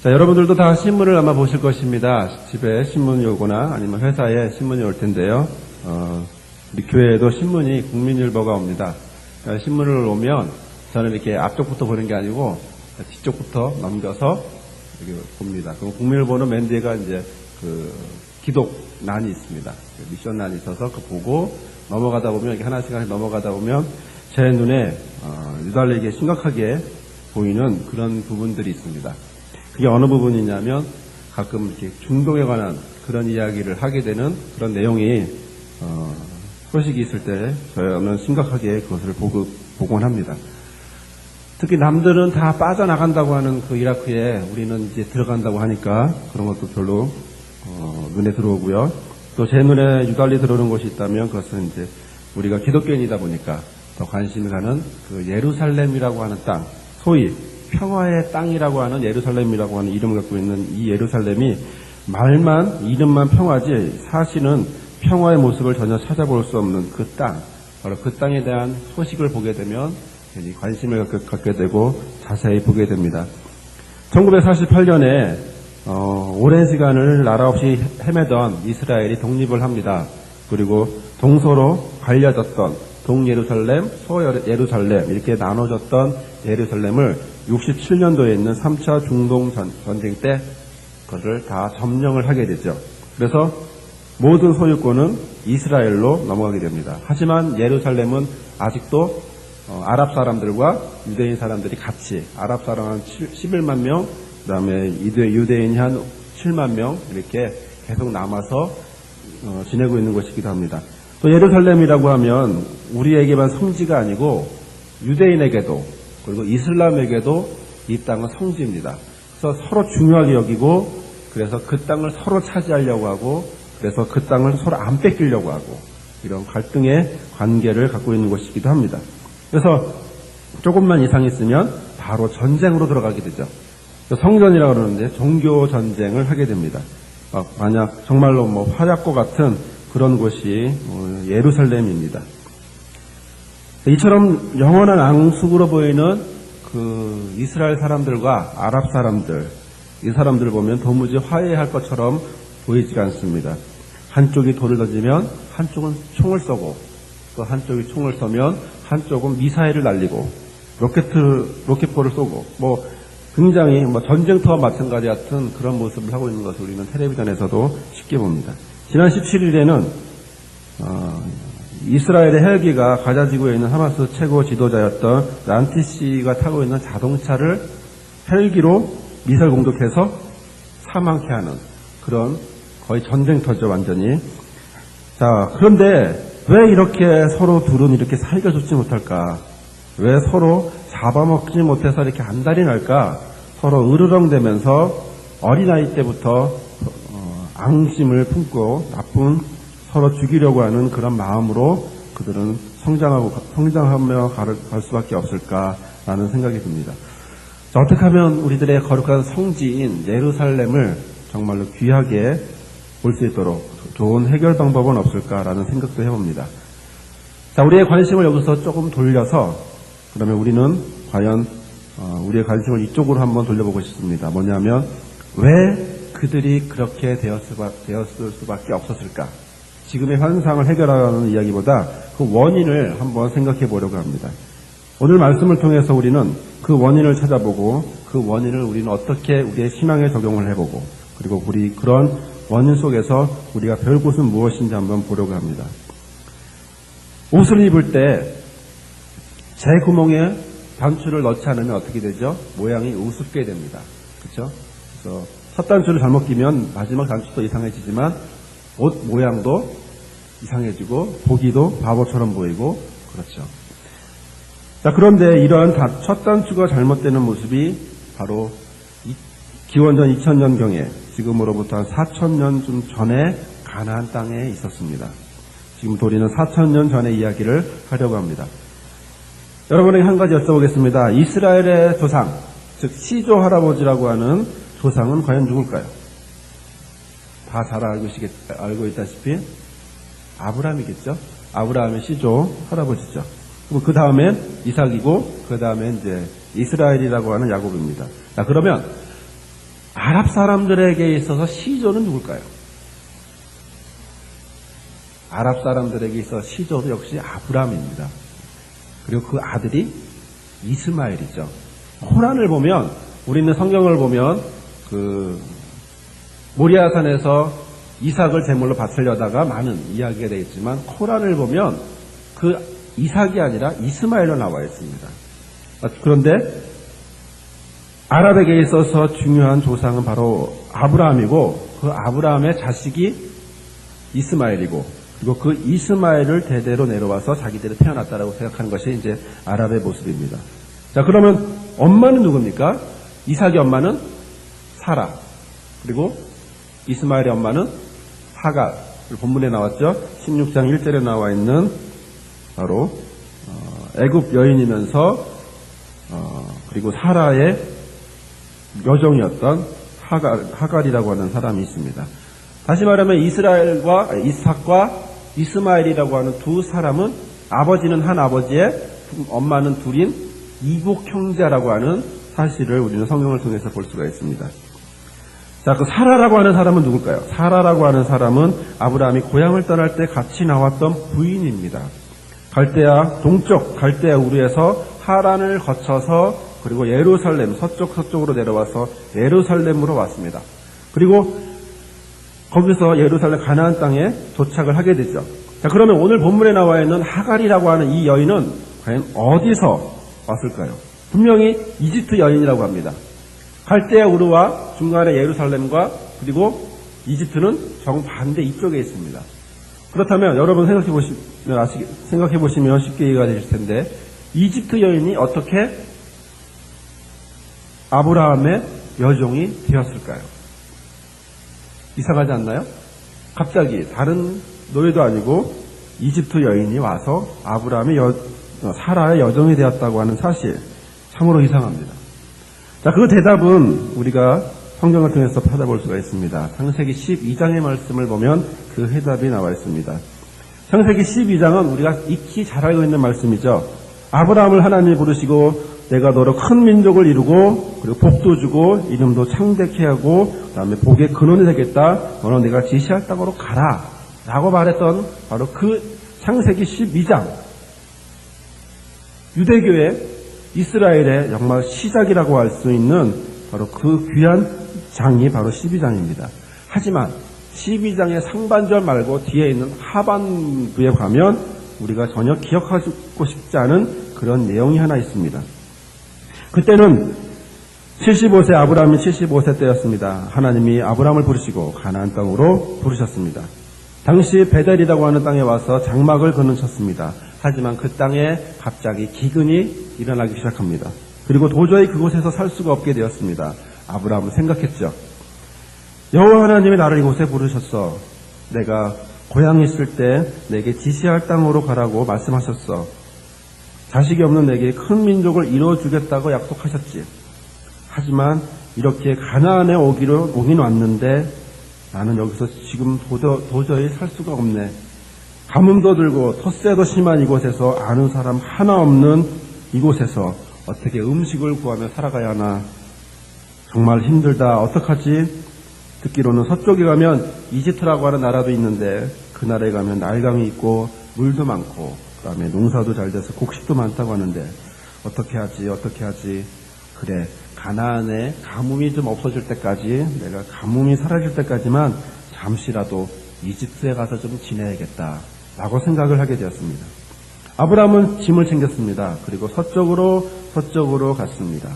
자, 여러분들도 다 신문을 아마 보실 것입니다. 집에 신문이 오거나 아니면 회사에 신문이 올 텐데요. 우리 교회에도 신문이 국민일보가 옵니다. 신문을 오면 저는 이렇게 앞쪽부터 보는 게 아니고 뒤쪽부터 넘겨서 이렇게 봅니다. 그럼 국민일보는 맨 뒤에가 이제 그 기독란이 있습니다. 미션란이 있어서 그 보고 넘어가다 보면 이렇게 하나씩 넘어가다 보면 제 눈에 유달리게 심각하게 보이는 그런 부분들이 있습니다. 그게 어느 부분이냐면 가끔 이렇게 중동에 관한 그런 이야기를 하게 되는 그런 내용이 소식이 있을 때 저는 심각하게 그것을 보곤 합니다. 특히 남들은 다 빠져나간다고 하는 그 이라크에 우리는 이제 들어간다고 하니까 그런 것도 별로 눈에 들어오고요. 또 제 눈에 유달리 들어오는 것이 있다면 그것은 이제 우리가 기독교인이다 보니까 더 관심이 가는 그 예루살렘이라고 하는 땅, 소위 평화의 땅이라고 하는 예루살렘이라고 하는 이름을 갖고 있는 이 예루살렘이 말만, 이름만 평화지 사실은 평화의 모습을 전혀 찾아볼 수 없는 그 땅, 바로 그 땅에 대한 소식을 보게 되면 괜히 관심을 갖게 되고 자세히 보게 됩니다. 1948년에 오랜 시간을 나라 없이 헤매던 이스라엘이 독립을 합니다. 그리고 동서로 갈려졌던 동예루살렘, 소예루살렘 이렇게 나눠졌던 예루살렘을 67년도에 있는 3차 중동 전쟁 때 그것을 다 점령을 하게 되죠. 그래서 모든 소유권은 이스라엘로 넘어가게 됩니다. 하지만 예루살렘은 아직도 아랍 사람들과 유대인 사람들이 같이, 아랍 사람 한 11만 명, 그 다음에 유대인이 한 7만 명 이렇게 계속 남아서 지내고 있는 것이기도 합니다. 또 예루살렘이라고 하면 우리에게만 성지가 아니고 유대인에게도 그리고 이슬람에게도 이 땅은 성지입니다. 그래서 서로 중요하게 여기고 그래서 그 땅을 서로 차지하려고 하고 그래서 그 땅을 서로 안 뺏기려고 하고 이런 갈등의 관계를 갖고 있는 것이기도 합니다. 그래서 조금만 이상 있으면 바로 전쟁으로 들어가게 되죠. 성전이라고 그러는데 종교 전쟁을 하게 됩니다. 만약 정말로 활약과 같은 그런 곳이 예루살렘입니다. 이처럼 영원한 앙숙으로 보이는 그 이스라엘 사람들과 아랍 사람들, 이 사람들을 보면 도무지 화해할 것처럼 보이지가 않습니다. 한쪽이 돌을 던지면 한쪽은 총을 쏘고 또 한쪽이 총을 쏘면 한쪽은 미사일을 날리고 로켓포를 쏘고 굉장히 전쟁터와 마찬가지 같은 그런 모습을 하고 있는 것을 우리는 텔레비전에서도 쉽게 봅니다. 지난 17일에는 이스라엘의 헬기가 가자 지구에 있는 하마스 최고 지도자였던 란티시가 타고 있는 자동차를 헬기로 미사일 공격해서 사망케 하는 그런 거의 전쟁터죠, 완전히. 자, 그런데 왜 이렇게 서로 둘은 이렇게 사이가 좋지 못할까? 왜 서로 잡아먹지 못해서 이렇게 안달이 날까? 서로 으르렁대면서 어린아이 때부터 앙심을 품고 나쁜 서로 죽이려고 하는 그런 마음으로 그들은 성장하며 갈 수밖에 없을까라는 생각이 듭니다. 자, 어떻게 하면 우리들의 거룩한 성지인 예루살렘을 정말로 귀하게 볼 수 있도록 좋은 해결 방법은 없을까라는 생각도 해봅니다. 자, 우리의 관심을 여기서 조금 돌려서 그러면 우리는 과연 우리의 관심을 이쪽으로 한번 돌려보고 싶습니다. 뭐냐면 왜 그들이 그렇게 되었을 수밖에 없었을까? 지금의 현상을 해결하는 이야기보다 그 원인을 한번 생각해 보려고 합니다. 오늘 말씀을 통해서 우리는 그 원인을 찾아보고 그 원인을 우리는 어떻게 우리의 신앙에 적용을 해보고 그리고 우리 그런 원인 속에서 우리가 배울 것은 무엇인지 한번 보려고 합니다. 옷을 입을 때 제 구멍에 단추를 넣지 않으면 어떻게 되죠? 모양이 우습게 됩니다. 그렇죠? 그래서 첫 단추를 잘못 끼면 마지막 단추도 이상해지지만 옷 모양도 이상해지고 보기도 바보처럼 보이고 그렇죠. 자, 그런데 이러한 첫 단추가 잘못되는 모습이 바로 기원전 2000년경에 지금으로부터 한 4000년 전에 가나안 땅에 있었습니다. 지금 우리는 4000년 전의 이야기를 하려고 합니다. 여러분에게 한 가지 여쭤보겠습니다. 이스라엘의 조상, 즉 시조 할아버지라고 하는 조상은 과연 누굴까요? 다 잘 알고 있다시피 아브라함이겠죠? 아브라함의 시조 할아버지죠. 그리고 그 다음엔 이삭이고 그 다음에 이제 이스라엘이라고 하는 야곱입니다. 자, 그러면 아랍 사람들에게 있어서 시조는 누굴까요? 아랍 사람들에게 있어서 시조도 역시 아브라함입니다. 그리고 그 아들이 이스마엘이죠. 코란을 보면, 우리는 성경을 보면 모리아산에서 이삭을 제물로 바치려다가 많은 이야기가 되어 있지만, 코란을 보면 그 이삭이 아니라 이스마엘로 나와 있습니다. 그런데 아랍에게 있어서 중요한 조상은 바로 아브라함이고, 그 아브라함의 자식이 이스마엘이고, 그리고 그 이스마엘을 대대로 내려와서 자기들이 태어났다라고 생각하는 것이 이제 아랍의 모습입니다. 자, 그러면 엄마는 누굽니까? 이삭의 엄마는 사라, 그리고 이스마엘의 엄마는 하갈. 본문에 나왔죠. 16장 1절에 나와 있는 바로 애굽 여인이면서 그리고 사라의 여종이었던 하갈이라고 하는 사람이 있습니다. 다시 말하면 이스라엘과 이삭과 이스마엘이라고 하는 두 사람은 아버지는 한 아버지에 엄마는 둘인 이복 형제라고 하는 사실을 우리는 성경을 통해서 볼 수가 있습니다. 자, 그 사라라고 하는 사람은 누굴까요? 사라라고 하는 사람은 아브라함이 고향을 떠날 때 같이 나왔던 부인입니다. 갈대아, 동쪽 갈대아 우르에서 하란을 거쳐서 그리고 예루살렘, 서쪽으로 내려와서 예루살렘으로 왔습니다. 그리고 거기서 예루살렘 가나안 땅에 도착을 하게 되죠. 자, 그러면 오늘 본문에 나와 있는 하갈이라고 하는 이 여인은 과연 어디서 왔을까요? 분명히 이집트 여인이라고 합니다. 갈대아 우르와 중간에 예루살렘과 그리고 이집트는 정반대 이쪽에 있습니다. 그렇다면 여러분 생각해 보시면 쉽게 이해가 되실 텐데, 이집트 여인이 어떻게 아브라함의 여종이 되었을까요? 이상하지 않나요? 갑자기 다른 노예도 아니고 이집트 여인이 와서 아브라함의 사라의 여종이 되었다고 하는 사실, 참으로 이상합니다. 자, 그 대답은 우리가 성경을 통해서 찾아볼 수가 있습니다. 창세기 12장의 말씀을 보면 그 해답이 나와 있습니다. 창세기 12장은 우리가 익히 잘 알고 있는 말씀이죠. 아브라함을 하나님이 부르시고 내가 너로 큰 민족을 이루고 그리고 복도 주고 이름도 창대케 하고 그다음에 복의 근원이 되겠다. 너는 내가 지시할 땅으로 가라 라고 말했던 바로 그 창세기 12장, 유대교의 이스라엘의 정말 시작이라고 할 수 있는 바로 그 귀한 장이 바로 12장입니다. 하지만 12장의 상반절 말고 뒤에 있는 하반부에 가면 우리가 전혀 기억하고 싶지 않은 그런 내용이 하나 있습니다. 그때는 75세, 아브라함이 75세 때였습니다. 하나님이 아브라함을 부르시고 가나안 땅으로 부르셨습니다. 당시 베델이라고 하는 땅에 와서 장막을 거느쳤습니다. 하지만 그 땅에 갑자기 기근이 일어나기 시작합니다. 그리고 도저히 그곳에서 살 수가 없게 되었습니다. 아브라함은 생각했죠. 여호와 하나님이 나를 이곳에 부르셨어. 내가 고향에 있을 때 내게 지시할 땅으로 가라고 말씀하셨어. 자식이 없는 내게 큰 민족을 이루어주겠다고 약속하셨지. 하지만 이렇게 가나안에 오긴 왔는데 나는 여기서 지금 도저히 살 수가 없네. 가뭄도 들고 텃세도 심한 이곳에서 아는 사람 하나 없는 이곳에서 어떻게 음식을 구하며 살아가야 하나. 정말 힘들다. 어떡하지? 듣기로는 서쪽에 가면 이집트라고 하는 나라도 있는데 그 나라에 가면 날강이 있고 물도 많고 그다음에 농사도 잘 돼서 곡식도 많다고 하는데 어떻게 하지? 그래, 가나안에 가뭄이 좀 없어질 때까지, 내가 가뭄이 사라질 때까지만 잠시라도 이집트에 가서 좀 지내야겠다 라고 생각을 하게 되었습니다. 아브라함은 짐을 챙겼습니다. 그리고 서쪽으로 갔습니다.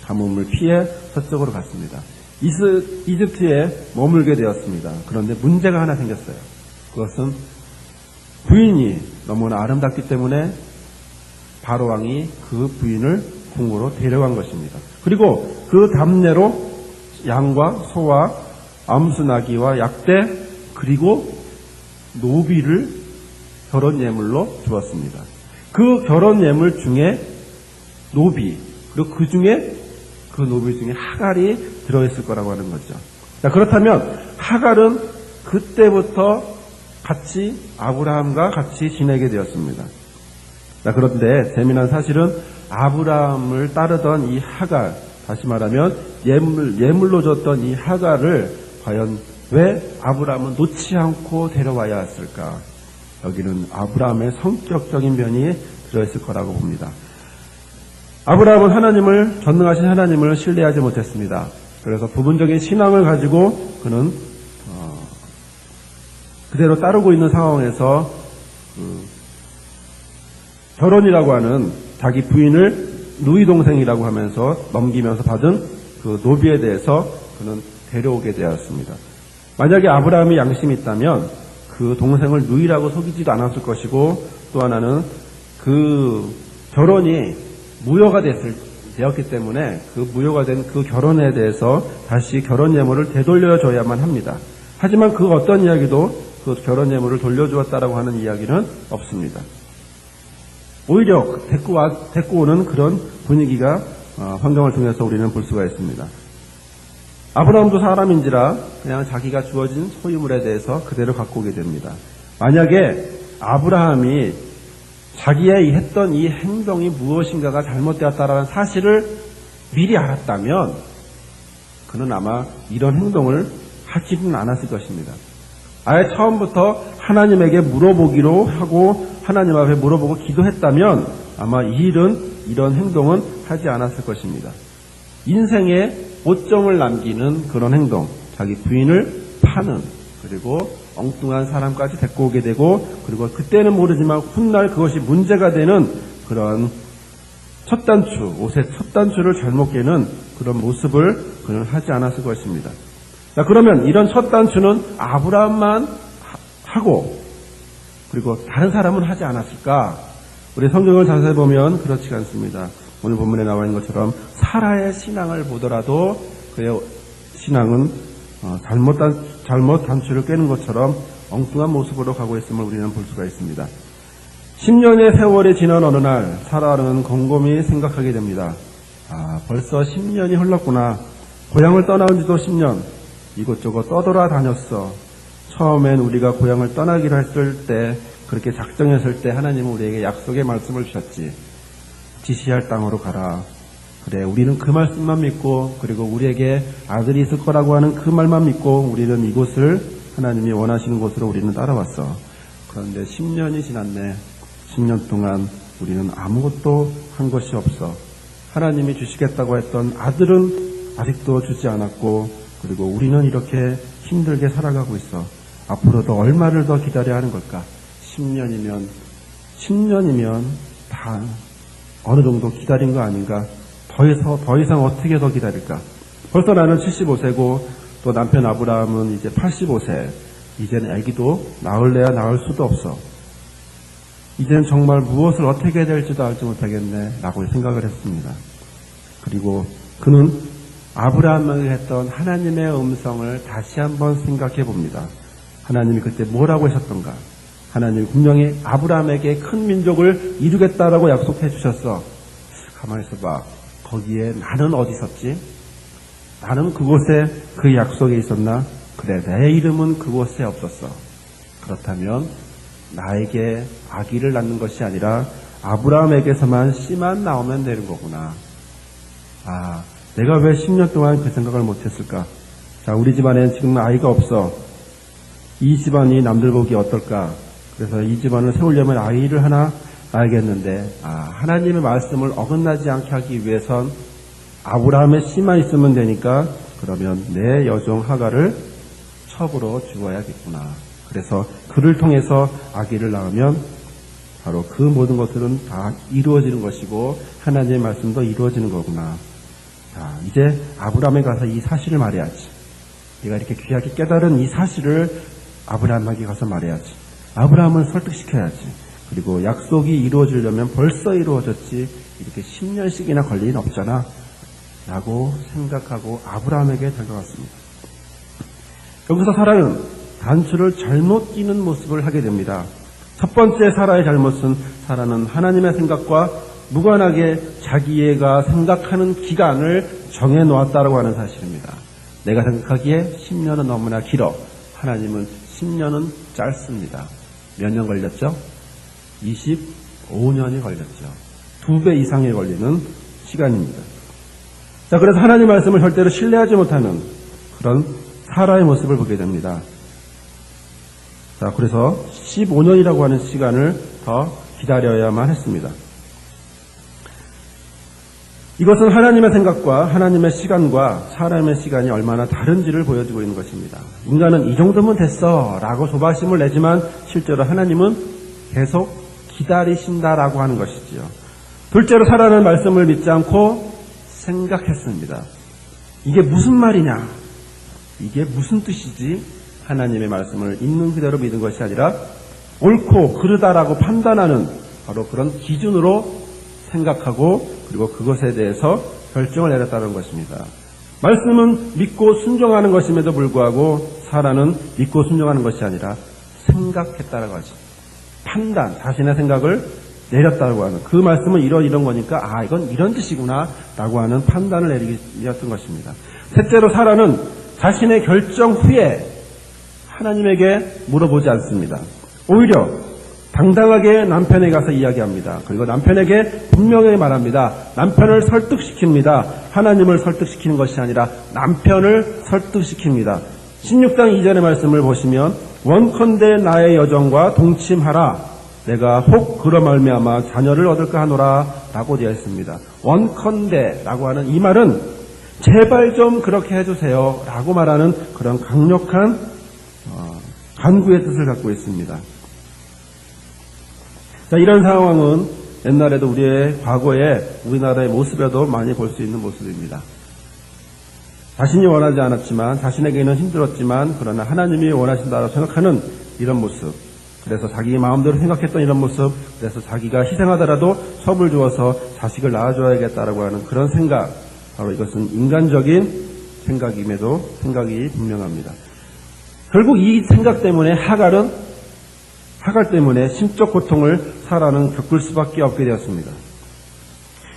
가뭄을 피해 서쪽으로 갔습니다. 이집트에 머물게 되었습니다. 그런데 문제가 하나 생겼어요. 그것은 부인이 너무나 아름답기 때문에 바로 왕이 그 부인을 궁으로 데려간 것입니다. 그리고 그 답례로 양과 소와 암수나귀와 약대 그리고 노비를 결혼 예물로 주었습니다. 그 결혼 예물 중에 노비, 그리고 그 노비 중에 하갈이 들어있을 거라고 하는 거죠. 자, 그렇다면 하갈은 그때부터 같이 아브라함과 같이 지내게 되었습니다. 자, 그런데 재미난 사실은 아브라함을 따르던 이 하갈, 다시 말하면 예물로 줬던 이 하갈을 과연 왜 아브라함은 놓지 않고 데려와야 했을까? 여기는 아브라함의 성격적인 면이 들어있을 거라고 봅니다. 아브라함은 하나님을, 전능하신 하나님을 신뢰하지 못했습니다. 그래서 부분적인 신앙을 가지고 그는 그대로 따르고 있는 상황에서 결혼이라고 하는 자기 부인을 누이 동생이라고 하면서 넘기면서 받은 그 노비에 대해서 그는 데려오게 되었습니다. 만약에 아브라함이 양심이 있다면 그 동생을 누이라고 속이지도 않았을 것이고, 또 하나는 그 결혼이 무효가 되었기 때문에 그 무효가 된 그 결혼에 대해서 다시 결혼 예물을 되돌려줘야만 합니다. 하지만 그 어떤 이야기도 그 결혼 예물을 돌려주었다라고 하는 이야기는 없습니다. 오히려 데리고 오는 그런 분위기가 환경을 통해서 우리는 볼 수가 있습니다. 아브라함도 사람인지라 그냥 자기가 주어진 소유물에 대해서 그대로 갖고 오게 됩니다. 만약에 아브라함이 자기의 했던 이 행동이 무엇인가가 잘못되었다라는 사실을 미리 알았다면 그는 아마 이런 행동을 하지는 않았을 것입니다. 아예 처음부터 하나님에게 물어보기로 하고 하나님 앞에 물어보고 기도했다면 아마 이 일은, 이런 행동은 하지 않았을 것입니다. 인생에 오점을 남기는 그런 행동, 자기 부인을 파는, 그리고 엉뚱한 사람까지 데리고 오게 되고, 그리고 그때는 모르지만 훗날 그것이 문제가 되는 그런 첫 단추, 옷의 첫 단추를 잘못 깨는 그런 모습을 그는 하지 않았을 것입니다. 자, 그러면 이런 첫 단추는 아브라함만 하고 그리고 다른 사람은 하지 않았을까? 우리 성경을 자세히 보면 그렇지가 않습니다. 오늘 본문에 나와 있는 것처럼 사라의 신앙을 보더라도 그의 신앙은 잘못 단추를 깨는 것처럼 엉뚱한 모습으로 가고 있음을 우리는 볼 수가 있습니다. 10년의 세월이 지난 어느 날 사라는 곰곰이 생각하게 됩니다. 벌써 10년이 흘렀구나. 고향을 떠나온 지도 10년. 이곳저곳 떠돌아다녔어. 처음엔 우리가 고향을 떠나기로 했을 때, 그렇게 작정했을 때 하나님은 우리에게 약속의 말씀을 주셨지. 지시할 땅으로 가라. 그래, 우리는 그 말씀만 믿고, 그리고 우리에게 아들이 있을 거라고 하는 그 말만 믿고 우리는 이곳을 하나님이 원하시는 곳으로 우리는 따라왔어. 그런데 10년이 지났네. 10년 동안 우리는 아무것도 한 것이 없어. 하나님이 주시겠다고 했던 아들은 아직도 주지 않았고, 그리고 우리는 이렇게 힘들게 살아가고 있어. 앞으로도 얼마를 더 기다려야 하는 걸까? 10년이면 다 어느 정도 기다린 거 아닌가? 더 이상 어떻게 더 기다릴까? 벌써 나는 75세고 또 남편 아브라함은 이제 85세. 이제는 아기도 낳을래야 낳을 수도 없어. 이제는 정말 무엇을 어떻게 해야 될지도 알지 못하겠네 라고 생각을 했습니다. 그리고 그는 아브라함에게 했던 하나님의 음성을 다시 한번 생각해 봅니다. 하나님이 그때 뭐라고 하셨던가? 하나님이 분명히 아브라함에게 큰 민족을 이루겠다라고 약속해 주셨어. 가만히 있어봐. 거기에 나는 어디 있었지? 나는 그곳에 그 약속에 있었나? 그래, 내 이름은 그곳에 없었어. 그렇다면 나에게 아기를 낳는 것이 아니라 아브라함에게서만 씨만 나오면 되는 거구나. 내가 왜 10년 동안 그 생각을 못했을까? 자, 우리 집안엔 지금 아이가 없어. 이 집안이 남들 보기 어떨까? 그래서 이 집안을 세우려면 아이를 하나 낳아야겠는데, 하나님의 말씀을 어긋나지 않게 하기 위해선 아브라함의 씨만 있으면 되니까, 그러면 내 여종 하갈을 첩으로 주어야겠구나. 그래서 그를 통해서 아기를 낳으면 바로 그 모든 것들은 다 이루어지는 것이고 하나님의 말씀도 이루어지는 거구나. 자, 이제 아브라함에 가서 이 사실을 말해야지. 내가 이렇게 귀하게 깨달은 이 사실을 아브라함에게 가서 말해야지. 아브라함을 설득시켜야지. 그리고 약속이 이루어지려면 벌써 이루어졌지 이렇게 10년씩이나 걸릴 일 없잖아 라고 생각하고 아브라함에게 다가갔습니다. 여기서 사라는 단추를 잘못 끼는 모습을 하게 됩니다. 첫 번째 사라의 잘못은 사라는 하나님의 생각과 무관하게 자기가 생각하는 기간을 정해놓았다고 하는 사실입니다. 내가 생각하기에 10년은 너무나 길어. 하나님은 10년은 짧습니다. 몇 년 걸렸죠? 25년이 걸렸죠. 2배 이상이 걸리는 시간입니다. 자, 자, 그래서 하나님 말씀을 절대로 신뢰하지 못하는 그런 사라의 모습을 보게 됩니다. 자, 그래서 15년이라고 하는 시간을 더 기다려야만 했습니다. 이것은 하나님의 생각과 하나님의 시간과 사람의 시간이 얼마나 다른지를 보여주고 있는 것입니다. 인간은 이 정도면 됐어 라고 조바심을 내지만 실제로 하나님은 계속 기다리신다라고 하는 것이지요. 둘째로 사라는 말씀을 믿지 않고 생각했습니다. 이게 무슨 말이냐? 이게 무슨 뜻이지? 하나님의 말씀을 있는 그대로 믿은 것이 아니라 옳고 그르다라고 판단하는 바로 그런 기준으로 생각하고 그리고 그것에 대해서 결정을 내렸다는 것입니다. 말씀은 믿고 순종하는 것임에도 불구하고 사라는 믿고 순종하는 것이 아니라 생각했다는 것이 판단, 자신의 생각을 내렸다고 하는 그 말씀은 이런 거니까 이건 이런 뜻이구나 라고 하는 판단을 내리었던 것입니다. 셋째로 사라는 자신의 결정 후에 하나님에게 물어보지 않습니다. 오히려 당당하게 남편에게 가서 이야기합니다. 그리고 남편에게 분명히 말합니다. 남편을 설득시킵니다. 하나님을 설득시키는 것이 아니라 남편을 설득시킵니다. 16장 2절의 말씀을 보시면 원컨대 나의 여정과 동침하라. 내가 혹 그로 말미암아 자녀를 얻을까 하노라 라고 되어 있습니다. 원컨대 라고 하는 이 말은 제발 좀 그렇게 해주세요 라고 말하는 그런 강력한 간구의 뜻을 갖고 있습니다. 자, 이런 상황은 옛날에도 우리의 과거에 우리나라의 모습에도 많이 볼 수 있는 모습입니다. 자신이 원하지 않았지만 자신에게는 힘들었지만 그러나 하나님이 원하신다고 생각하는 이런 모습, 그래서 자기 마음대로 생각했던 이런 모습, 그래서 자기가 희생하더라도 섭을 주어서 자식을 낳아줘야겠다라고 하는 그런 생각, 바로 이것은 인간적인 생각임에도 생각이 분명합니다. 결국 이 생각 때문에 하갈 때문에 심적 고통을 사라는 겪을 수밖에 없게 되었습니다.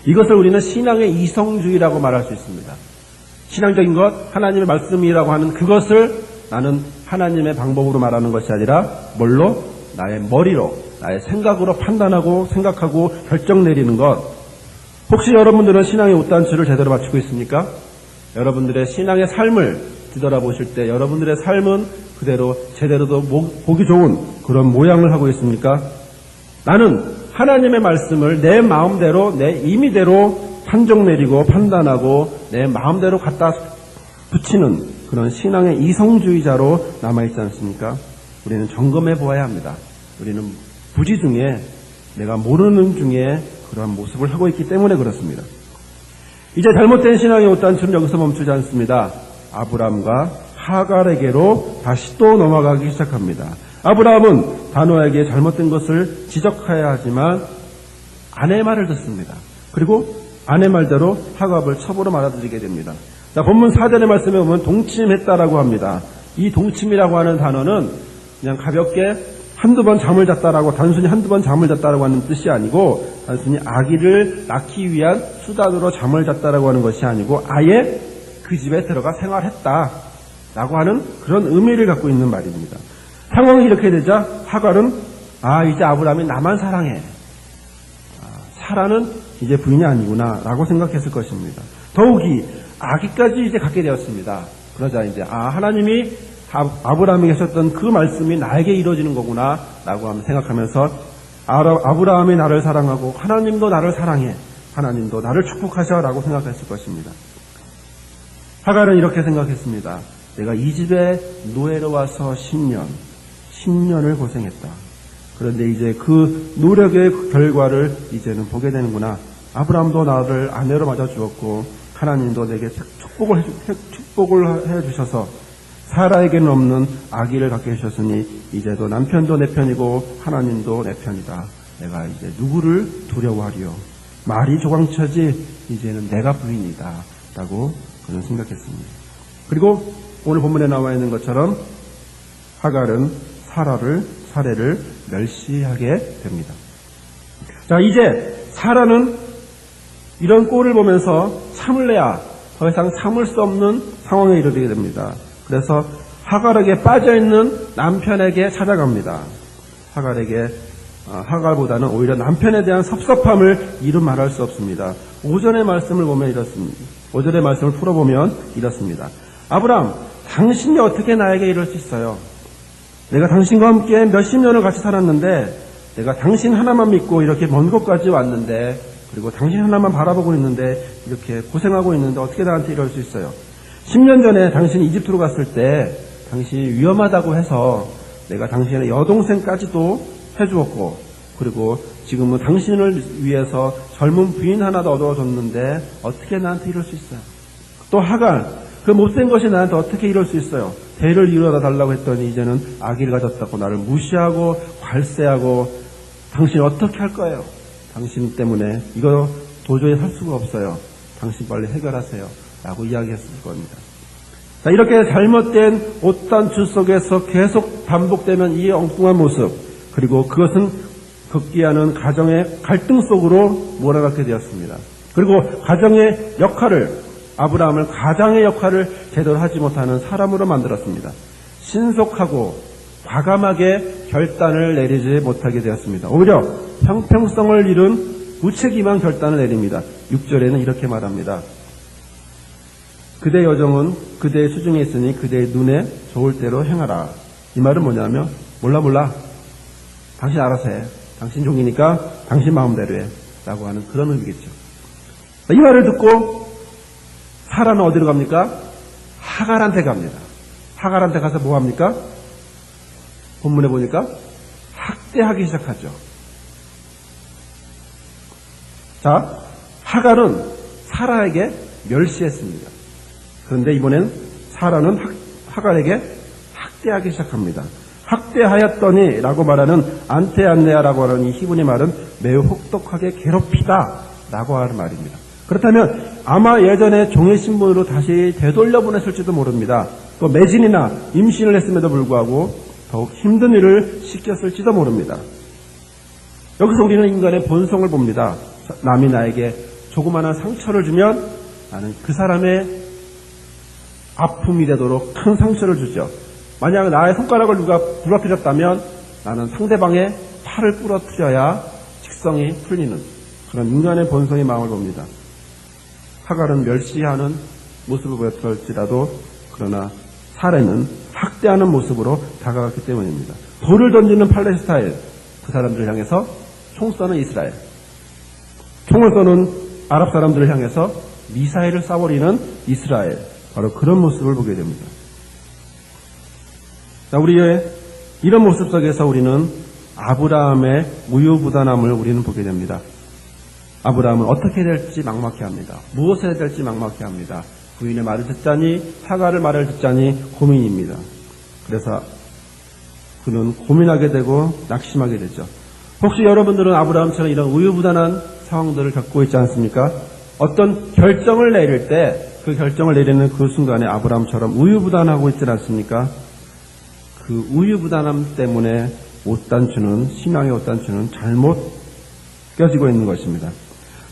이것을 우리는 신앙의 이성주의라고 말할 수 있습니다. 신앙적인 것, 하나님의 말씀이라고 하는 그것을 나는 하나님의 방법으로 말하는 것이 아니라 뭘로? 나의 머리로, 나의 생각으로 판단하고 생각하고 결정 내리는 것. 혹시 여러분들은 신앙의 옷단추를 제대로 맞추고 있습니까? 여러분들의 신앙의 삶을 뒤돌아보실 때 여러분들의 삶은 그대로 제대로도 보기 좋은 그런 모양을 하고 있습니까? 나는 하나님의 말씀을 내 마음대로 내 임의대로 판정 내리고 판단하고 내 마음대로 갖다 붙이는 그런 신앙의 이성주의자로 남아있지 않습니까? 우리는 점검해 보아야 합니다. 우리는 부지 중에 내가 모르는 중에 그러한 모습을 하고 있기 때문에 그렇습니다. 이제 잘못된 신앙의 옷단추는 여기서 멈추지 않습니다. 아브라함과 하갈에게로 다시 또 넘어가기 시작합니다. 아브라함은 단호하게 잘못된 것을 지적해야 하지만 아내의 말을 듣습니다. 그리고 아내 말대로 하갑을 첩으로 말아들이게 됩니다. 자, 본문 4절의 말씀에 보면 동침했다라고 합니다. 이 동침이라고 하는 단어는 그냥 가볍게 한두 번 잠을 잤다라고, 단순히 한두 번 잠을 잤다라고 하는 뜻이 아니고 단순히 아기를 낳기 위한 수단으로 잠을 잤다라고 하는 것이 아니고 아예 그 집에 들어가 생활했다라고 하는 그런 의미를 갖고 있는 말입니다. 상황이 이렇게 되자 하갈은 이제 아브라함이 나만 사랑해. 사라는 이제 부인이 아니구나 라고 생각했을 것입니다. 더욱이 아기까지 이제 갖게 되었습니다. 그러자 이제 하나님이 아브라함에게 하셨던 그 말씀이 나에게 이루어지는 거구나 라고 생각하면서 아브라함이 나를 사랑하고 하나님도 나를 사랑해, 하나님도 나를 축복하셔 라고 생각했을 것입니다. 하갈은 이렇게 생각했습니다. 내가 이 집에 노예로 와서 10년을 고생했다. 그런데 이제 그 노력의 결과를 이제는 보게 되는구나. 아브라함도 나를 아내로 맞아주었고 하나님도 내게 축복을 해주셔서 사라에게는 없는 아기를 갖게 해주셨으니 이제도 남편도 내 편이고 하나님도 내 편이다. 내가 이제 누구를 두려워하리요. 말이 조광쳐지 이제는 내가 부인이다 라고 그는 생각했습니다. 그리고 오늘 본문에 나와 있는 것처럼 하갈은 사례를 멸시하게 됩니다. 자, 이제 사라는 이런 꼴을 보면서 참을래야 더 이상 참을 수 없는 상황에 이르게 됩니다. 그래서 하갈에게 빠져있는 남편에게 찾아갑니다. 하갈에게 하갈보다는 오히려 남편에 대한 섭섭함을 이루 말할 수 없습니다. 오전의 말씀을 보면 이렇습니다. 오전의 말씀을 풀어보면 이렇습니다. 아브라함, 당신이 어떻게 나에게 이럴 수 있어요? 내가 당신과 함께 몇십 년을 같이 살았는데, 내가 당신 하나만 믿고 이렇게 먼 곳까지 왔는데, 그리고 당신 하나만 바라보고 있는데 이렇게 고생하고 있는데 어떻게 나한테 이럴 수 있어요? 10년 전에 당신이 이집트로 갔을 때 당신이 위험하다고 해서 내가 당신의 여동생까지도 해주었고, 그리고 지금은 당신을 위해서 젊은 부인 하나도 얻어줬는데 어떻게 나한테 이럴 수 있어요? 또 하갈, 그 못된 것이 나한테 어떻게 이럴 수 있어요? 대를 이루어다 달라고 했더니 이제는 아기를 가졌다고 나를 무시하고 괄세하고 당신 어떻게 할 거예요? 당신 때문에 이거 도저히 할 수가 없어요. 당신 빨리 해결하세요. 라고 이야기했을 겁니다. 자, 이렇게 잘못된 옷단추 속에서 계속 반복되면 이 엉뚱한 모습, 그리고 그것은 극기하는 가정의 갈등 속으로 몰아넣게 되었습니다. 그리고 가정의 역할을, 아브라함을 가장의 역할을 제대로 하지 못하는 사람으로 만들었습니다. 신속하고 과감하게 결단을 내리지 못하게 되었습니다. 오히려 형평성을 잃은 무책임한 결단을 내립니다. 6절에는 이렇게 말합니다. 그대의 여정은 그대의 수중에 있으니 그대의 눈에 좋을 대로 행하라. 이 말은 뭐냐면 몰라 당신 알아서 해. 당신 종이니까 당신 마음대로 해. 라고 하는 그런 의미겠죠. 이 말을 듣고 사라는 어디로 갑니까? 하갈한테 갑니다. 하갈한테 가서 뭐 합니까? 본문에 보니까 학대하기 시작하죠. 자, 하갈은 사라에게 멸시했습니다. 그런데 이번엔 사라는 하갈에게 학대하기 시작합니다. 학대하였더니 라고 말하는 안테안네아라고 하는 이 히브리 말은 매우 혹독하게 괴롭히다 라고 하는 말입니다. 그렇다면 아마 예전에 종의 신분으로 다시 되돌려 보냈을지도 모릅니다. 또 매진이나 임신을 했음에도 불구하고 더욱 힘든 일을 시켰을지도 모릅니다. 여기서 우리는 인간의 본성을 봅니다. 남이 나에게 조그마한 상처를 주면 나는 그 사람의 아픔이 되도록 큰 상처를 주죠. 만약 나의 손가락을 누가 부러뜨렸다면 나는 상대방의 팔을 부러뜨려야 직성이 풀리는 그런 인간의 본성의 마음을 봅니다. 하갈은 멸시하는 모습을 보였을지라도 그러나 사라는 학대하는 모습으로 다가갔기 때문입니다. 돌을 던지는 팔레스타인, 그 사람들을 향해서 총 쏘는 이스라엘, 총을 쏘는 아랍 사람들을 향해서 미사일을 쏴버리는 이스라엘, 바로 그런 모습을 보게 됩니다. 자, 우리의 이런 모습 속에서 우리는 아브라함의 우유부단함을 우리는 보게 됩니다. 아브라함은 어떻게 될지 막막해합니다. 무엇을 해야 될지 막막해합니다. 부인의 말을 듣자니 하갈의 말을 듣자니 고민입니다. 그래서 그는 고민하게 되고 낙심하게 되죠. 혹시 여러분들은 아브라함처럼 이런 우유부단한 상황들을 겪고 있지 않습니까? 어떤 결정을 내릴 때 그 결정을 내리는 그 순간에 아브라함처럼 우유부단하고 있지 않습니까? 그 우유부단함 때문에 옷단추는, 신앙의 옷단추는 잘못 껴지고 있는 것입니다.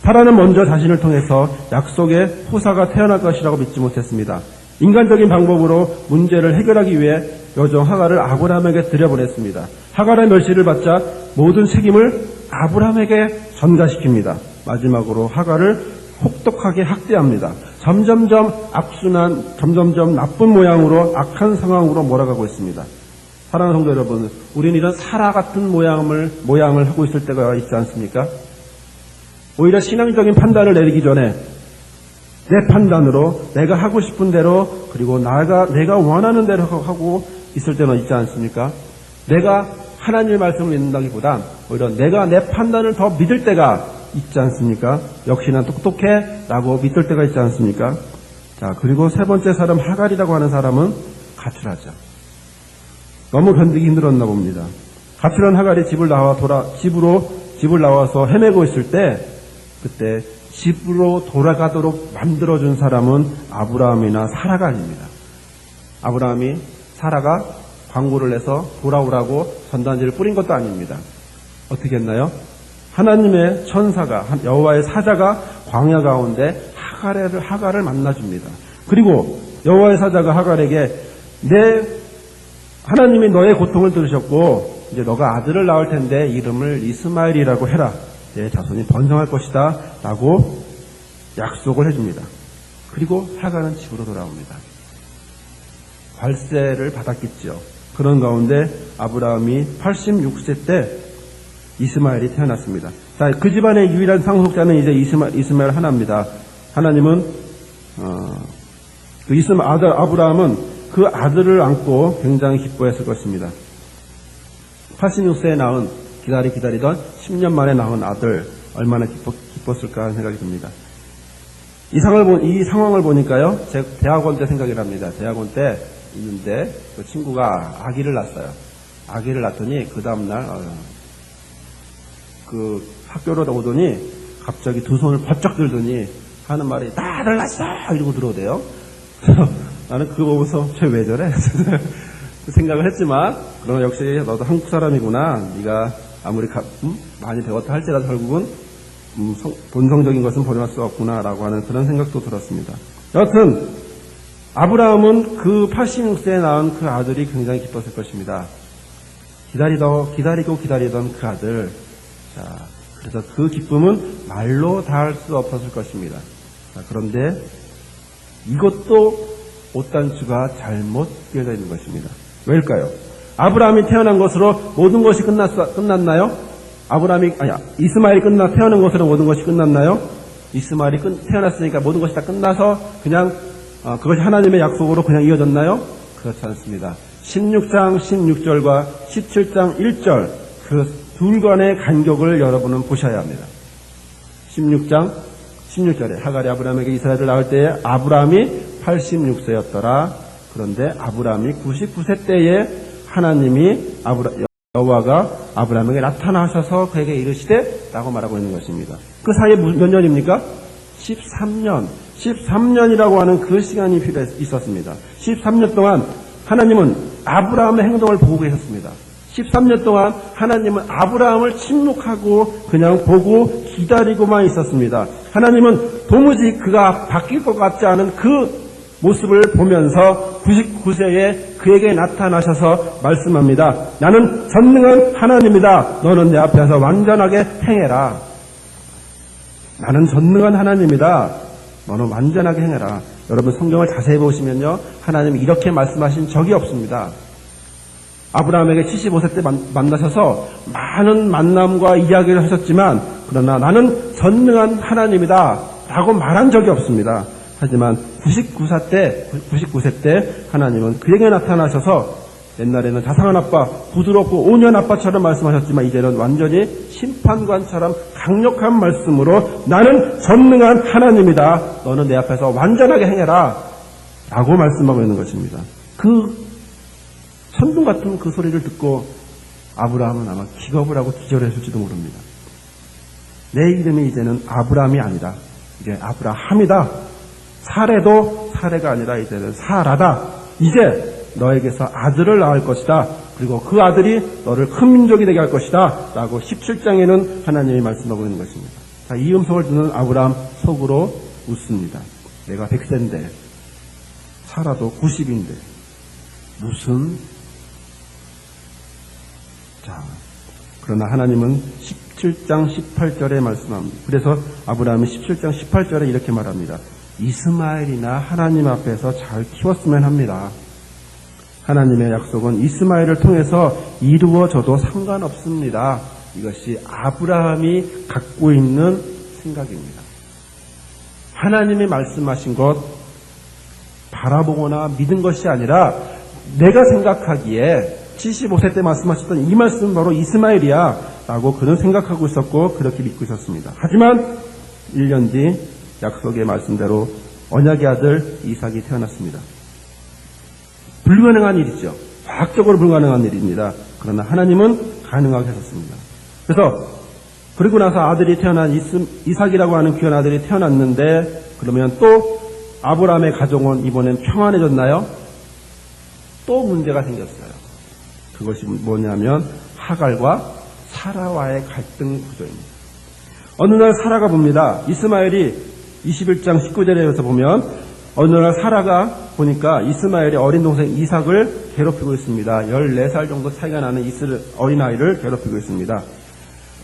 사라는 먼저 자신을 통해서 약속의 후사가 태어날 것이라고 믿지 못했습니다. 인간적인 방법으로 문제를 해결하기 위해 여종 하갈을 아브라함에게 들여보냈습니다. 하갈의 멸시를 받자 모든 책임을 아브라함에게 전가시킵니다. 마지막으로 하갈을 혹독하게 학대합니다. 점점점 악순환, 점점점 나쁜 모양으로 악한 상황으로 몰아가고 있습니다. 사랑하는 성도 여러분, 우리는 이런 사라 같은 모양을 하고 있을 때가 있지 않습니까? 오히려 신앙적인 판단을 내리기 전에 내 판단으로 내가 하고 싶은 대로 그리고 내가 원하는 대로 하고 있을 때는 있지 않습니까? 내가 하나님의 말씀을 믿는다기보단 오히려 내가 내 판단을 더 믿을 때가 있지 않습니까? 역시나 똑똑해 라고 믿을 때가 있지 않습니까? 자, 그리고 세 번째 사람 하갈이라고 하는 사람은 가출하죠. 너무 견디기 힘들었나 봅니다. 가출한 하갈이 집을 나와서 헤매고 있을 때 그때 집으로 돌아가도록 만들어준 사람은 아브라함이나 사라가 아닙니다. 아브라함이 사라가 광고를 해서 돌아오라고 전단지를 뿌린 것도 아닙니다. 어떻게 했나요? 하나님의 천사가, 여호와의 사자가 광야 가운데 하갈을 만나줍니다. 그리고 여호와의 사자가 하갈에게 하나님이 너의 고통을 들으셨고 이제 너가 아들을 낳을 텐데 이름을 이스마엘이라고 해라. 내 자손이 번성할 것이다. 라고 약속을 해줍니다. 그리고 하갈은 집으로 돌아옵니다. 관세를 받았겠죠. 그런 가운데 아브라함이 86세 때 이스마엘이 태어났습니다. 자, 그 집안의 유일한 상속자는 이제 이스마엘 하나입니다. 하나님은 그 아브라함은 그 아들을 안고 굉장히 기뻐했을 것입니다. 86세에 낳은 기다리던 10년 만에 낳은 아들 얼마나 기뻤을까 하는 생각이 듭니다. 이 상황을 보니까요, 제 대학원 때 생각이 납니다. 대학원 때 있는데 그 친구가 아기를 낳았어요. 아기를 낳더니 그 다음날 그 학교로 오더니 갑자기 두 손을 번쩍 들더니 하는 말이 나 아들 낳았어! 이러고 들어오대요. 나는 그거 보면서 쟤 왜 저래? 생각을 했지만 그러나 역시 너도 한국 사람이구나. 네가 아무리 많이 배웠다 할지라도 결국은 본성적인 것은 버려할 수 없구나라고 하는 그런 생각도 들었습니다. 여하튼 아브라함은 그 86세에 낳은 그 아들이 굉장히 기뻤을 것입니다. 기다리던 그 아들. 자, 그래서 그 기쁨은 말로 다할 수 없었을 것입니다. 자, 그런데 이것도 옷단추가 잘못 끼어져 있는 것입니다. 왜일까요? 아브라함이 태어난 것으로 모든 것이 끝났나요? 이스마엘이 태어난 것으로 모든 것이 끝났나요? 이스마엘이 태어났으니까 모든 것이 다 끝나서 그냥 그것이 하나님의 약속으로 그냥 이어졌나요? 그렇지 않습니다. 16장 16절과 17장 1절 그 둘간의 간격을 여러분은 보셔야 합니다. 16장 16절에 하갈이 아브라함에게 이스라엘을 낳을 때에 아브라함이 86세였더라. 그런데 아브라함이 99세 때에 하나님이 여호와가 아브라함에게 나타나셔서 그에게 이르시되 라고 말하고 있는 것입니다. 그 사이에 몇 년입니까? 13년. 13년이라고 하는 그 시간이 있었습니다. 13년 동안 하나님은 아브라함의 행동을 보고 계셨습니다. 13년 동안 하나님은 아브라함을 침묵하고 그냥 보고 기다리고만 있었습니다. 하나님은 도무지 그가 바뀔 것 같지 않은 그 모습을 보면서 99세에 그에게 나타나셔서 말씀합니다. 나는 전능한 하나님이다. 너는 내 앞에서 완전하게 행해라. 나는 전능한 하나님이다. 너는 완전하게 행해라. 여러분 성경을 자세히 보시면요, 하나님이 이렇게 말씀하신 적이 없습니다. 아브라함에게 75세 때 만나셔서 많은 만남과 이야기를 하셨지만 그러나 나는 전능한 하나님이다 라고 말한 적이 없습니다. 하지만 99세 때 하나님은 그에게 나타나셔서 옛날에는 자상한 아빠, 부드럽고 온유한 아빠처럼 말씀하셨지만 이제는 완전히 심판관처럼 강력한 말씀으로 나는 전능한 하나님이다. 너는 내 앞에서 완전하게 행해라 라고 말씀하고 있는 것입니다. 그 천둥 같은 그 소리를 듣고 아브라함은 아마 기겁을 하고 기절했을지도 모릅니다. 내 이름이 이제는 아브라함이 아니다. 이제 아브라함이다. 사레도 사레가 아니라 이제는 사라다. 이제 너에게서 아들을 낳을 것이다. 그리고 그 아들이 너를 큰 민족이 되게 할 것이다. 라고 17장에는 하나님이 말씀하고 있는 것입니다. 자, 이 음성을 듣는 아브라함 속으로 웃습니다. 내가 100세인데 사라도 90인데 무슨 자, 그러나 하나님은 17장 18절에 말씀합니다. 그래서 아브라함이 17장 18절에 이렇게 말합니다. 이스마엘이나 하나님 앞에서 잘 키웠으면 합니다. 하나님의 약속은 이스마엘을 통해서 이루어져도 상관없습니다. 이것이 아브라함이 갖고 있는 생각입니다. 하나님이 말씀하신 것 바라보거나 믿은 것이 아니라 내가 생각하기에 75세 때 말씀하셨던 이 말씀은 바로 이스마엘이야 라고 그는 생각하고 있었고 그렇게 믿고 있었습니다. 하지만 1년 뒤 약속의 말씀대로 언약의 아들 이삭이 태어났습니다. 불가능한 일이죠. 과학적으로 불가능한 일입니다. 그러나 하나님은 가능하게 하셨습니다. 그래서 그리고 나서 아들이 태어난 이삭이라고 하는 귀한 아들이 태어났는데 그러면 또 아브라함의 가정은 이번엔 평안해졌나요? 또 문제가 생겼어요. 그것이 뭐냐면 하갈과 사라와의 갈등 구조입니다. 어느 날 사라가 봅니다. 이스마엘이 21장 19절에서 보면 어느 날 사라가 보니까 이스마엘의 어린 동생 이삭을 괴롭히고 있습니다. 14살 정도 차이가 나는 어린아이를 괴롭히고 있습니다.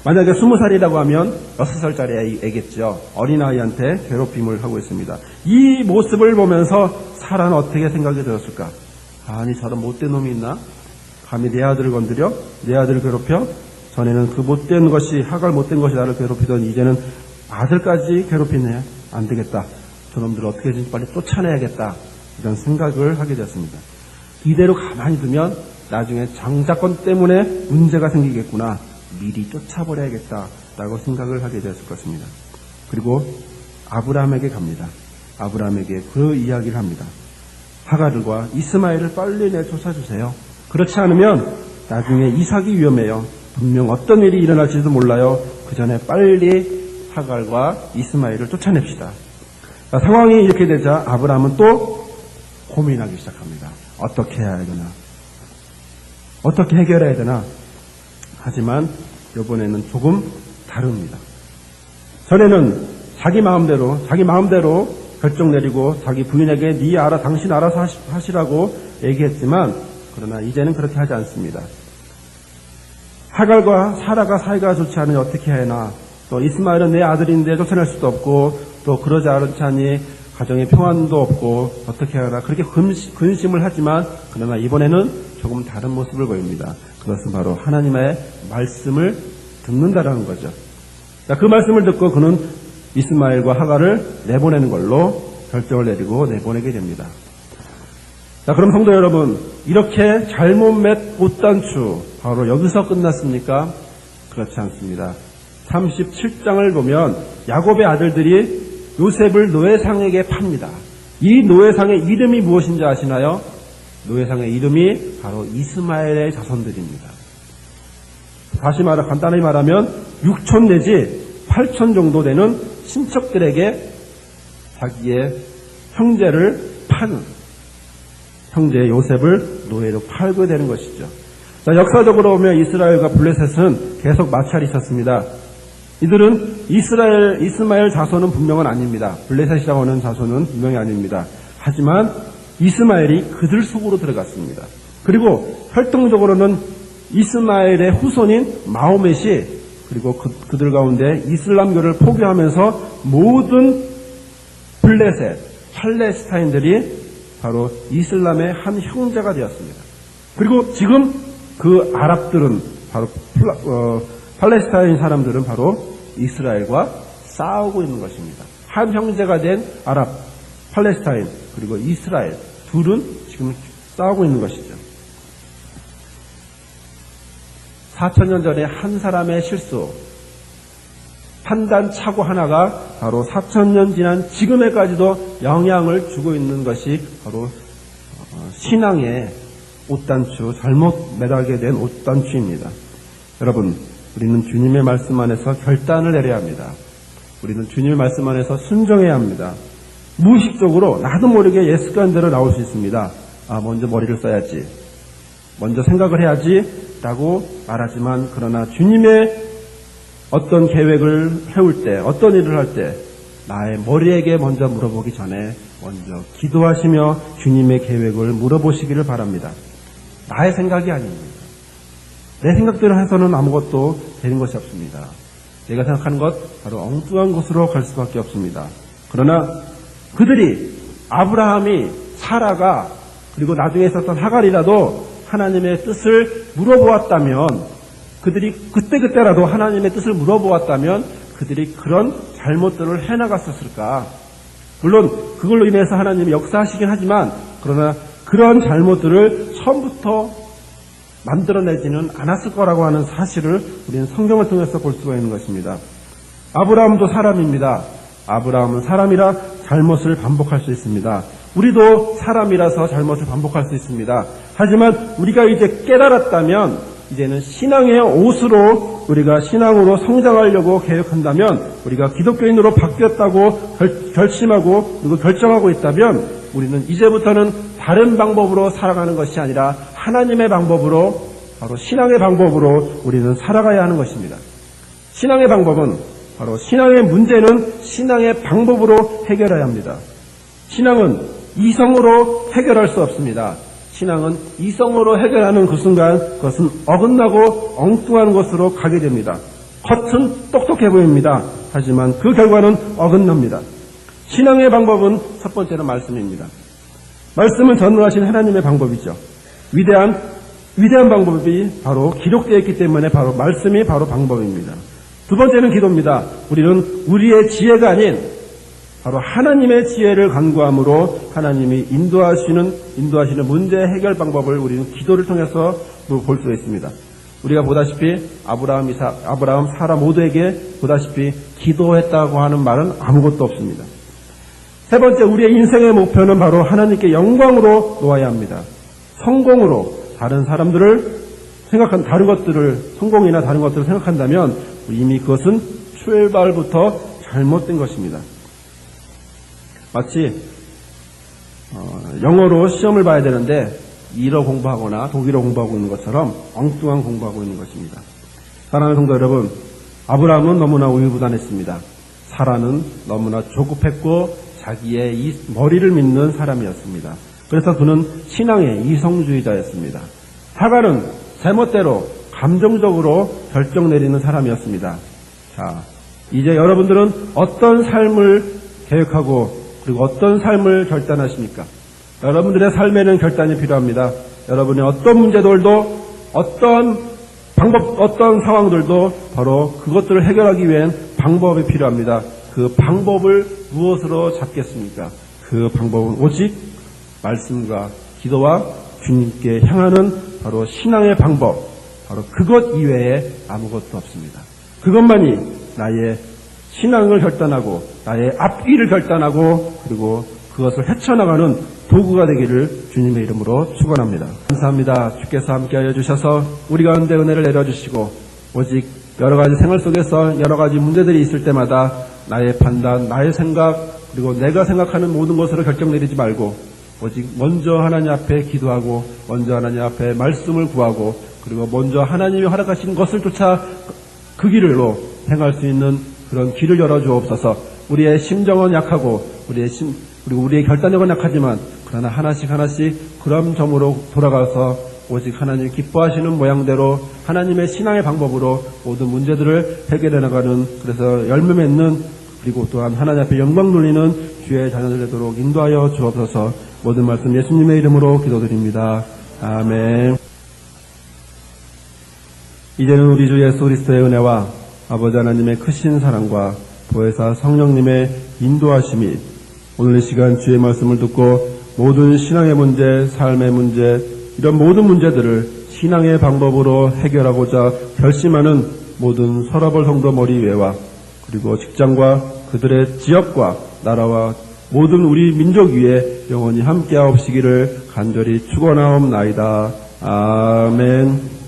만약에 20살이라고 하면 6살짜리 애겠죠. 어린아이한테 괴롭힘을 하고 있습니다. 이 모습을 보면서 사라는 어떻게 생각이 들었을까? 아니, 저런 못된 놈이 있나? 감히 내 아들을 건드려? 내 아들을 괴롭혀? 전에는 그 못된 것이, 하갈 못된 것이 나를 괴롭히던 이제는 아들까지 괴롭히네. 안 되겠다. 저놈들을 어떻게든 빨리 쫓아내야겠다. 이런 생각을 하게 되었습니다. 이대로 가만히 두면 나중에 장자권 때문에 문제가 생기겠구나. 미리 쫓아버려야겠다라고 생각을 하게 되었을 것입니다. 그리고 아브라함에게 갑니다. 아브라함에게 그 이야기를 합니다. 하갈과 이스마엘을 빨리 내쫓아주세요. 그렇지 않으면 나중에 이삭이 위험해요. 분명 어떤 일이 일어날지도 몰라요. 그 전에 빨리 하갈과 이스마엘을 쫓아냅시다. 상황이 이렇게 되자 아브라함은 또 고민하기 시작합니다. 어떻게 해야 되나? 어떻게 해결해야 되나? 하지만 이번에는 조금 다릅니다. 전에는 자기 마음대로 결정 내리고 자기 부인에게 네 알아, 당신 알아서 하시라고 얘기했지만 그러나 이제는 그렇게 하지 않습니다. 하갈과 사라가 사이가 좋지 않으니 어떻게 해야 하나? 또 이스마엘은 내 아들인데 쫓아낼 수도 없고 또 그러지 않자니 가정의 평안도 없고 어떻게 해야 하나? 그렇게 근심을 하지만 그러나 이번에는 조금 다른 모습을 보입니다. 그것은 바로 하나님의 말씀을 듣는다라는 거죠. 그 말씀을 듣고 그는 이스마엘과 하갈을 내보내는 걸로 결정을 내리고 내보내게 됩니다. 자, 그럼 성도 여러분, 이렇게 잘못 맺 옷단추 바로 여기서 끝났습니까? 그렇지 않습니다. 37장을 보면 야곱의 아들들이 요셉을 노예상에게 팝니다. 이 노예상의 이름이 무엇인지 아시나요? 노예상의 이름이 바로 이스마엘의 자손들입니다. 다시 간단히 말하면 6천 내지 8천 정도 되는 친척들에게 자기의 형제를 파는, 형제 요셉을 노예로 팔게 되는 것이죠. 자, 역사적으로 보면 이스라엘과 블레셋은 계속 마찰이 있었습니다. 이들은 이스마엘 자손은 분명은 아닙니다. 블레셋이라고 하는 자손은 분명히 아닙니다. 하지만 이스마엘이 그들 속으로 들어갔습니다. 그리고 활동적으로는 이스마엘의 후손인 마호멧이 그리고 그들 가운데 이슬람교를 포교하면서 모든 블레셋, 팔레스타인들이 바로 이슬람의 한 형제가 되었습니다. 그리고 지금 그 아랍들은 바로 팔레스타인 사람들은 바로 이스라엘과 싸우고 있는 것입니다. 한 형제가 된 아랍, 팔레스타인 그리고 이스라엘 둘은 지금 싸우고 있는 것이죠. 4,000년 전에 한 사람의 실수, 판단 착오 하나가 바로 4,000년 지난 지금에까지도 영향을 주고 있는 것이 바로 신앙의 옷단추, 잘못 매달게 된 옷단추입니다. 여러분, 우리는 주님의 말씀 안에서 결단을 내려야 합니다. 우리는 주님의 말씀 안에서 순종해야 합니다. 무의식적으로 나도 모르게 예 습관대로 나올 수 있습니다. 먼저 머리를 써야지, 먼저 생각을 해야지 라고 말하지만 그러나 주님의 어떤 계획을 세울 때, 어떤 일을 할 때 나의 머리에게 먼저 물어보기 전에 먼저 기도하시며 주님의 계획을 물어보시기를 바랍니다. 나의 생각이 아닙니다. 내 생각대로 해서는 아무것도 되는 것이 없습니다. 내가 생각하는 것 바로 엉뚱한 곳으로 갈 수밖에 없습니다. 그러나 그들이 아브라함이, 사라가 그리고 나중에 있었던 하갈이라도 하나님의 뜻을 물어보았다면, 그들이 그때라도 하나님의 뜻을 물어보았다면 그들이 그런 잘못들을 해나갔었을까? 물론 그걸로 인해서 하나님이 역사하시긴 하지만 그러나 그런 잘못들을 처음부터 만들어내지는 않았을 거라고 하는 사실을 우리는 성경을 통해서 볼 수가 있는 것입니다. 아브라함도 사람입니다. 아브라함은 사람이라 잘못을 반복할 수 있습니다. 우리도 사람이라서 잘못을 반복할 수 있습니다. 하지만 우리가 이제 깨달았다면, 이제는 신앙의 옷으로 우리가 신앙으로 성장하려고 계획한다면, 우리가 기독교인으로 바뀌었다고 결심하고 그리고 결정하고 있다면 우리는 이제부터는 다른 방법으로 살아가는 것이 아니라 하나님의 방법으로, 바로 신앙의 방법으로 우리는 살아가야 하는 것입니다. 신앙의 방법은 바로 신앙의 문제는 신앙의 방법으로 해결해야 합니다. 신앙은 이성으로 해결할 수 없습니다. 신앙은 이성으로 해결하는 그 순간 그것은 어긋나고 엉뚱한 것으로 가게 됩니다. 겉은 똑똑해 보입니다. 하지만 그 결과는 어긋납니다. 신앙의 방법은 첫 번째는 말씀입니다. 말씀은 전능하신 하나님의 방법이죠. 위대한 방법이 바로 기록되어 있기 때문에 바로 말씀이 바로 방법입니다. 두 번째는 기도입니다. 우리는 우리의 지혜가 아닌 바로 하나님의 지혜를 간구함으로 하나님이 인도하시는 문제 해결 방법을 우리는 기도를 통해서 볼 수 있습니다. 우리가 보다시피 아브라함, 사라 모두에게 보다시피 기도했다고 하는 말은 아무것도 없습니다. 세 번째, 우리의 인생의 목표는 바로 하나님께 영광으로 놓아야 합니다. 성공으로 다른 것들을 성공이나 다른 것들을 생각한다면 이미 그것은 출발부터 잘못된 것입니다. 마치 영어로 시험을 봐야 되는데 일어 공부하거나 독일어 공부하고 있는 것처럼 엉뚱한 공부하고 있는 것입니다. 사랑하는 성도 여러분, 아브라함은 너무나 우유부단했습니다. 사라는 너무나 조급했고 자기의 이 머리를 믿는 사람이었습니다. 그래서 그는 신앙의 이성주의자였습니다. 하갈은 제멋대로 감정적으로 결정 내리는 사람이었습니다. 자, 이제 여러분들은 어떤 삶을 계획하고 그리고 어떤 삶을 결단하십니까? 여러분들의 삶에는 결단이 필요합니다. 여러분의 어떤 문제들도 어떤 상황들도 바로 그것들을 해결하기 위한 방법이 필요합니다. 그 방법을 무엇으로 잡겠습니까? 그 방법은 오직 말씀과 기도와 주님께 향하는 바로 신앙의 방법, 바로 그것 이외에 아무것도 없습니다. 그것만이 나의 신앙을 결단하고 나의 앞길을 결단하고 그리고 그것을 헤쳐나가는 도구가 되기를 주님의 이름으로 축원합니다. 감사합니다. 주께서 함께하여 주셔서 우리 가운데 은혜를 내려주시고 오직 여러 가지 생활 속에서 여러 가지 문제들이 있을 때마다 나의 판단, 나의 생각 그리고 내가 생각하는 모든 것으로 결정 내리지 말고 오직 먼저 하나님 앞에 기도하고 먼저 하나님 앞에 말씀을 구하고 그리고 먼저 하나님이 허락하신 것을 쫓아 그 길로 행할 수 있는 그런 길을 열어주옵소서. 우리의 심정은 약하고 그리고 우리의 결단력은 약하지만 그러나 하나씩 그런 점으로 돌아가서 오직 하나님 기뻐하시는 모양대로 하나님의 신앙의 방법으로 모든 문제들을 해결해 나가는 그래서 열매 맺는 그리고 또한 하나님 앞에 영광 돌리는 주의 자녀들 되도록 인도하여 주옵소서. 모든 말씀 예수님의 이름으로 기도드립니다. 아멘. 이제는 우리 주 예수 그리스도의 은혜와 아버지 하나님의 크신 사랑과 보혜사 성령님의 인도하심이 오늘 이 시간 주의 말씀을 듣고 모든 신앙의 문제, 삶의 문제, 이런 모든 문제들을 신앙의 방법으로 해결하고자 결심하는 모든 서러벌 성도 머리 위에와 그리고 직장과 그들의 지역과 나라와 모든 우리 민족 위에 영원히 함께하옵시기를 간절히 축원하옵나이다. 아멘.